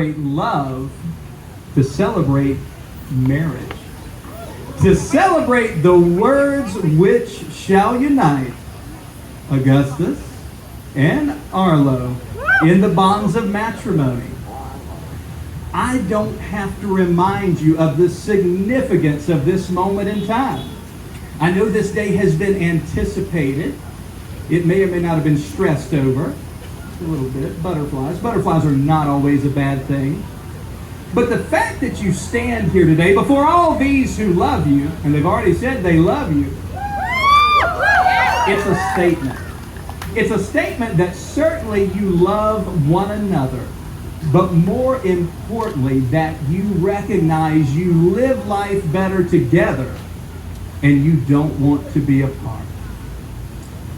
love, to celebrate marriage, to celebrate the words which shall unite Augustus and Arlo in the bonds of matrimony. I don't have to remind you of the significance of this moment in time. I know this day has been anticipated. It may or may not have been stressed over. A little bit. Butterflies. Butterflies are not always a bad thing. But the fact that you stand here today before all these who love you, and they've already said they love you, it's a statement. It's a statement that certainly you love one another, but more importantly, that you recognize you live life better together and you don't want to be apart.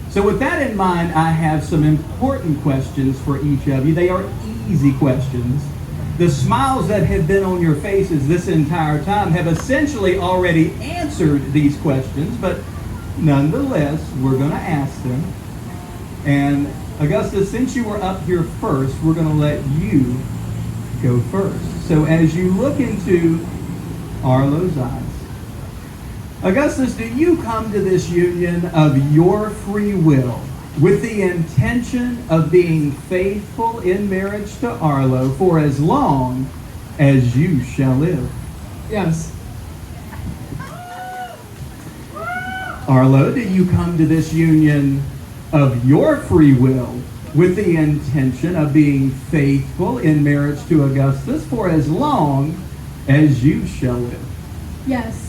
So with that in mind, I have some important questions for each of you. They are easy questions. The smiles that have been on your faces this entire time have essentially already answered these questions, but nonetheless, we're going to ask them. And Augustus, since you were up here first, we're going to let you go first. So as you look into Arlo's eyes, Augustus, do you come to this union of your free will with the intention of being faithful in marriage to Arlo for as long as you shall live? Yes. Arlo, do you come to this union of your free will with the intention of being faithful in marriage to Augustus for as long as you shall live? Yes.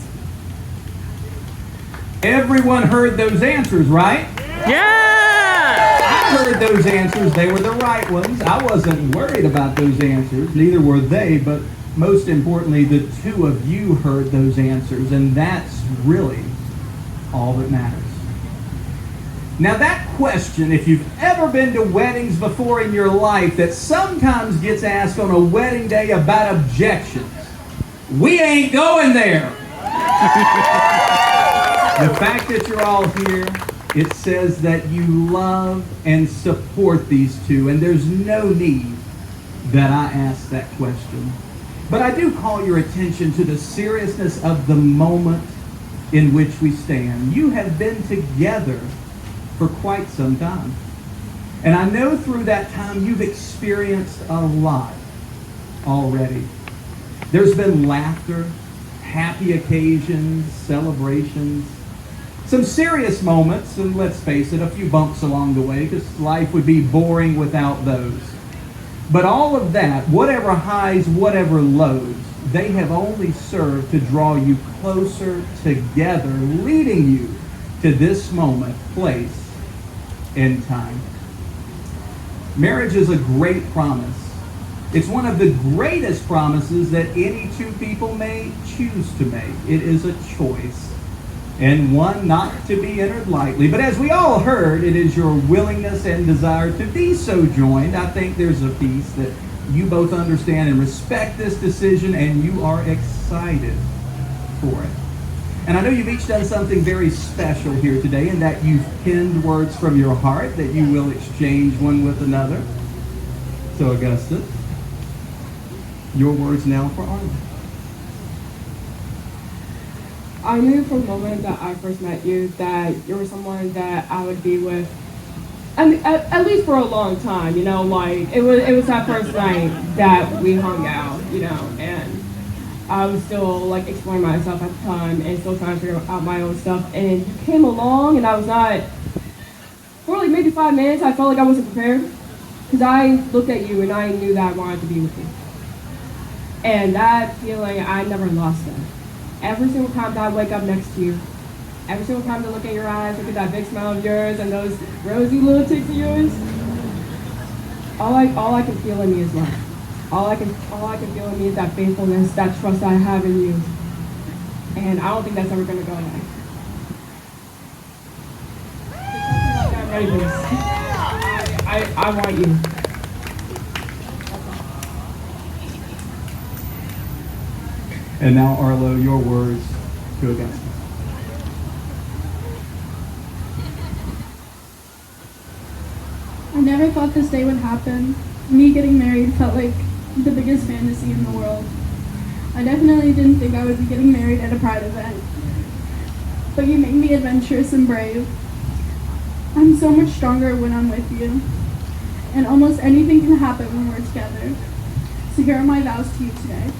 Everyone heard those answers, right? Yeah! I heard those answers. They were the right ones. I wasn't worried about those answers. Neither were they, but most importantly, the two of you heard those answers, and that's really all that matters. Now that question, if you've ever been to weddings before in your life, that sometimes gets asked on a wedding day about objections. We ain't going there. The fact that you're all here, it says that you love and support these two, and there's no need that I ask that question. But I do call your attention to the seriousness of the moment in which we stand. You have been together for quite some time. And I know through that time you've experienced a lot already. There's been laughter, happy occasions, celebrations, some serious moments, and let's face it, a few bumps along the way, because life would be boring without those. But all of that, whatever highs, whatever lows, they have only served to draw you closer together, leading you to this moment, place, and time. Marriage is a great promise. It's one of the greatest promises that any two people may choose to make. It is a choice, and one not to be entered lightly. But as we all heard, it is your willingness and desire to be so joined. I think there's a piece that you both understand and respect this decision, and you are excited for it. And I know you've each done something very special here today, in that you've penned words from your heart that you will exchange one with another. So Augustus, your words now for Arlo. I knew from the moment that I first met you that you were someone that I would be with, at least for a long time. You know, like it was that first night that we hung out. You know, and I was still like exploring myself at the time and still trying to figure out my own stuff. And you came along, and I was not, for like maybe 5 minutes, I felt like I wasn't prepared, because I looked at you and I knew that I wanted to be with you. And that feeling, I never lost that. Every single time that I wake up next to you, every single time I look at your eyes, look at that big smile of yours and those rosy little cheeks of yours, all I can feel in me is love. All I can feel in me is that faithfulness, that trust I have in you. And I don't think that's ever gonna go away. I'm ready for this. I want you. And now, Arlo, your words to Augustus. I never thought this day would happen. Me getting married felt like the biggest fantasy in the world. I definitely didn't think I would be getting married at a pride event. But you make me adventurous and brave. I'm so much stronger when I'm with you. And almost anything can happen when we're together. So here are my vows to you today.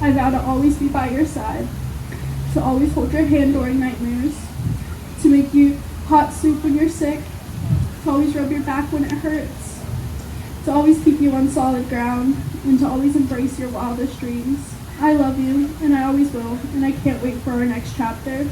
I vow to always be by your side, to always hold your hand during nightmares, to make you hot soup when you're sick, to always rub your back when it hurts, to always keep you on solid ground, and to always embrace your wildest dreams. I love you, and I always will, and I can't wait for our next chapter.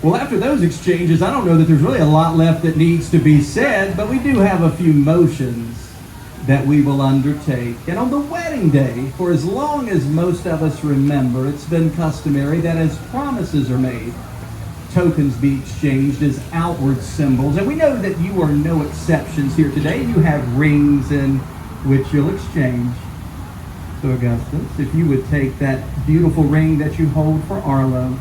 Well, after those exchanges, I don't know that there's really a lot left that needs to be said, but we do have a few motions that we will undertake. And on the wedding day, for as long as most of us remember, it's been customary that as promises are made, tokens be exchanged as outward symbols. And we know that you are no exceptions here today. You have rings in which you'll exchange. So Augustus, if you would take that beautiful ring that you hold for Arlo,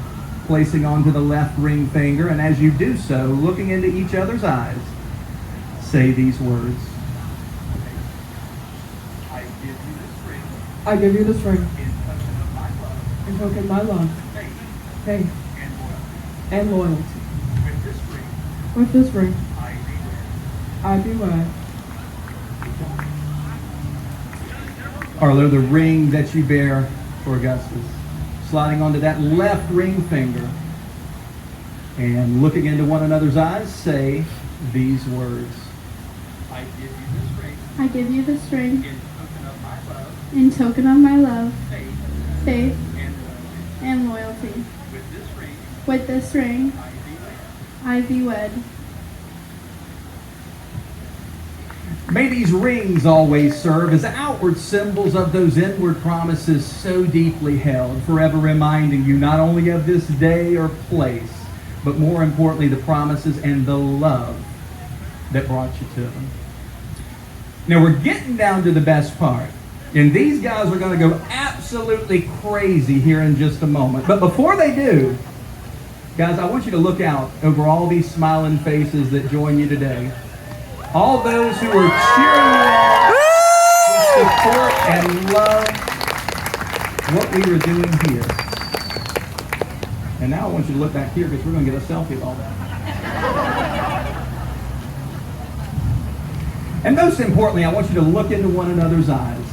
placing onto the left ring finger, and as you do so, looking into each other's eyes, say these words. I give you this ring. I give you this ring In token of my love. in token of my love, faith, and loyalty. With this ring, I be wed. Arlo, the ring that you bear for Augustus, sliding onto that left ring finger, and looking into one another's eyes, say these words. I give you this ring. I give you this ring In token of my love. in token of my love, faith, And and loyalty. with this ring, With this ring, I be wed. I be wed. May these rings always serve as outward symbols of those inward promises so deeply held, forever reminding you not only of this day or place, but more importantly, the promises and the love that brought you to them. Now we're getting down to the best part, and these guys are going to go absolutely crazy here in just a moment. But before they do, guys, I want you to look out over all these smiling faces that join you today. All those who are cheering you on, who support and love what we were doing here. And now I want you to look back here because we're going to get a selfie of all that. And most importantly, I want you to look into one another's eyes.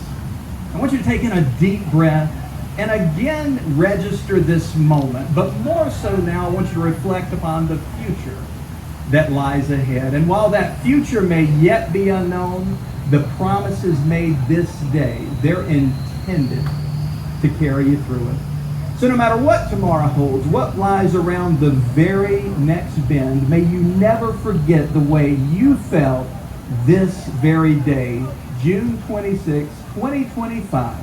I want you to take in a deep breath and again register this moment. But more so now, I want you to reflect upon the future that lies ahead. And while that future may yet be unknown, the promises made this day, they're intended to carry you through it. So no matter what tomorrow holds, what lies around the very next bend, may you never forget the way you felt this very day, June 26, 2025,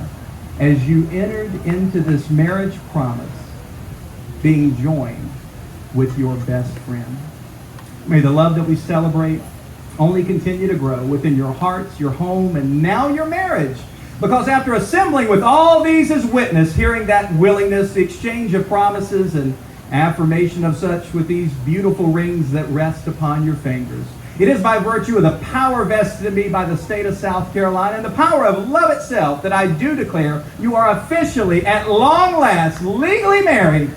as you entered into this marriage promise, being joined with your best friend. May the love that we celebrate only continue to grow within your hearts, your home, and now your marriage. Because after assembling with all these as witness, hearing that willingness, the exchange of promises, and affirmation of such with these beautiful rings that rest upon your fingers, it is by virtue of the power vested in me by the state of South Carolina and the power of love itself that I do declare you are officially, at long last, legally married